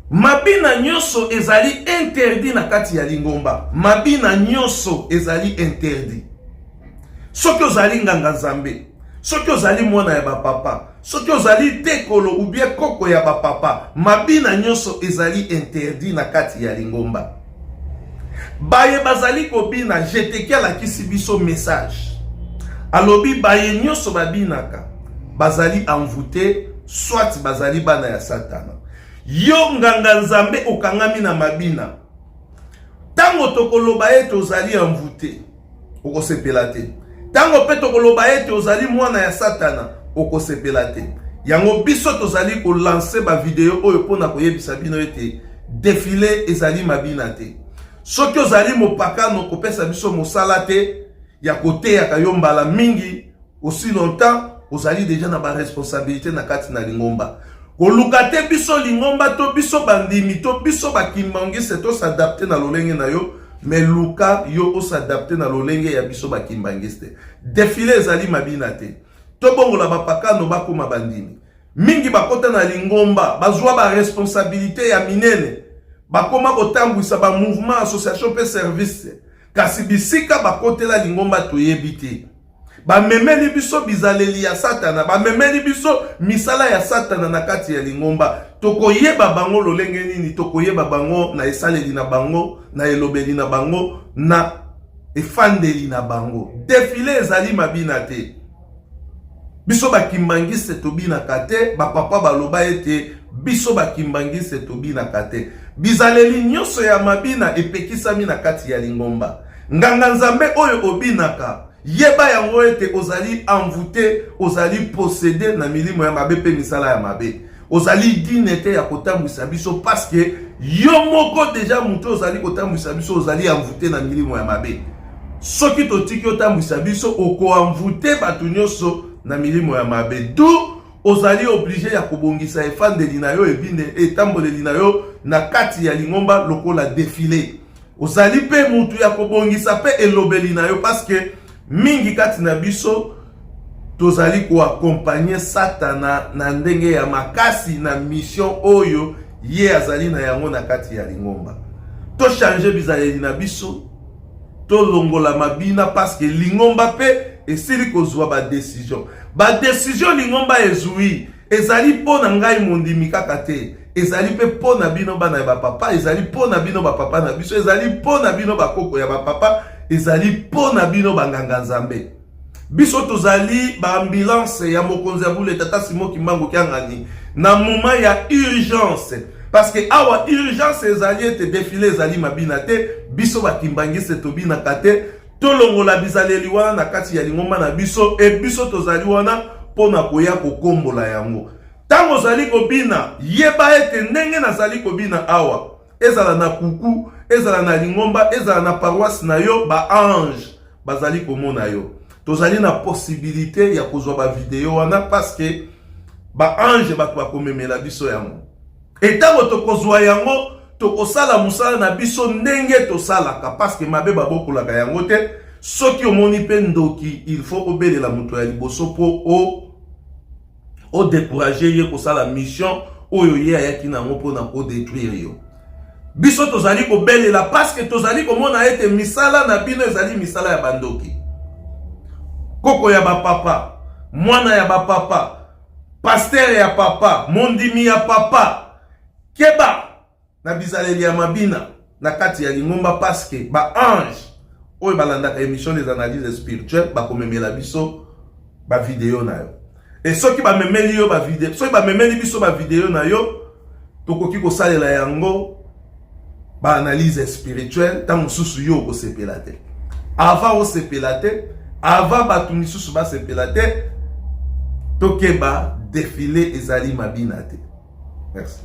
Mabina nyoso ezali interdit na kati ya lingomba. Mabina nyoso ezali interdit. Soki ozali nganga nzambe, soki ozali mwana ya bapapa, soki ozali tekolo ou bien koko ya bapapa, mabina nyoso ezali interdit na kati ya lingomba. Baye bazali kobina, jeteki alakisi biso message. Alobi baye nyoso babinaka, bazali envoûté, soit bazali bana ya satana. Yo nganga nzambe okangami na mabina. Tango tokoloba ete ozali envoûté, okosepela te. Tango pe tokoloba ete ozali mwana ya satana, okosepela te. Yango biso tozali ko lancer ba video oyo pona koyebisa bino ete défilé ezali mabina te. Soki ozali mopakano kopesa biso mosala te, ya kote ya kayombala mingi, aussi longtemps ozali déjà na ba responsabilité na kati na lingomba. Kolukate biso lingomba to biso bandimi to biso bakimbangi se to s'adapter na lolenge na yo, mais luka yo o s'adapter na lolenge ya biso bakimbangi te. Défilé ezali mabina te. To bongola bapakano bakoma bandimi. Mingi bakota na lingomba, bazwa ba responsabilité ya minene. Bakoma kotambwisa ba mouvement association pe service. Kasi bisika bakotela lingomba toyebite. Ba memeli biso bizaleli ya satana, ba memeli biso misala ya satana na kati ya lingomba. Tokoyeba bango lolenge nini, tokoyeba bango na esaleli na bango, na elobeli na bango, na efandeli na bango. Défilé ezali mabina te. Biso bakimbangise tobina kate, ba papa baloba ete biso bakimbangise tobina kate. Bizaleli nyonso ya mabina epekisami na kati ya lingomba. Nganga nzambe oyo obinaka, yeba yango ete ozali envoûté, ozali possédé na milimo ya mabe pe misala ya mabe. Ozali dinete ya kotambwisa biso parce que yo moko déjà muto ozali kotambwisa biso ozali envoûté na milimo ya mabe. Soki totiki otambwisa biso oko envoûté batu nyonso na milimo ya mabe. D'où ozali obligé ya kobongisa efandeli na yo ebine etamboleli na yo na kati ya lingomba lokola défilé. Ozali pe mutu ya kobongisa pe elobeli na yo parce que mingi kati na biso tozali ko accompagner satana na ndenge ya makasi na mission oyo ye azali na yango na kati ya lingomba. To changer bizaleli na biso, to longola mabina parce que lingomba pe esili kozwa ba décision. Ba décision lingomba ezui, ezali pona ngai mondimi kaka te. Ezali pe pona bino bana ya bapapa, ezali pona bino bapapa na biso, ezali pona bino bakoko ya bapapa, ezali pona bino banganga nzambe. Biso tozali ba ambulance ya mokonzi ya bule tata Simo Kimbangu kiangani na moment ya urgence. Parce que awa urgence ezali ete défilé ezali mabina te, biso bakimbangise tobina kate, tolongola bizaleli wana na kati ya lingomba na biso, e biso tozali wana pona koya kokombola yango. Tango zali kobina, yeba ete ndenge nazali kobina awa, ezala na kuku, ezala na lingomba, ezala na paroisse na yo, ba ange bazali komona yo. Tozali na possibilité ya kozwa ba video wana parce que ba ange batu bakomemela biso yango. Etango tokozwa yango, tokosala musala na biso ndenge tosalaka parce que mabe babokolaka yango te. Soki omoni pe ndoki, il faut obelela muto ya liboso po o décourager ye kosala mission oyo ye ayaki nango pona ko détruire yo. Biso tozali kobelela parce que tozali komona ete misala na bino ezali misala ya bandoki. Koko ya bapapa, mwana ya bapapa, pasteur ya papa, mondimi ya papa, keba na bizaleli ya mabina na kati ya lingomba parce que ba ange oyo balandaka émission des analyses spirituelles bakomemela biso ba video na yo. Et soki ba memeli yo ba video, soki ba memeli biso ba video na yo, tokoki kosalela yango ba analyse spirituelle tant mususu yo ko sepela te. Avant o sepela te, avant batu misusu ba sepela te, tokeba défilé ezali mabina te. Merci.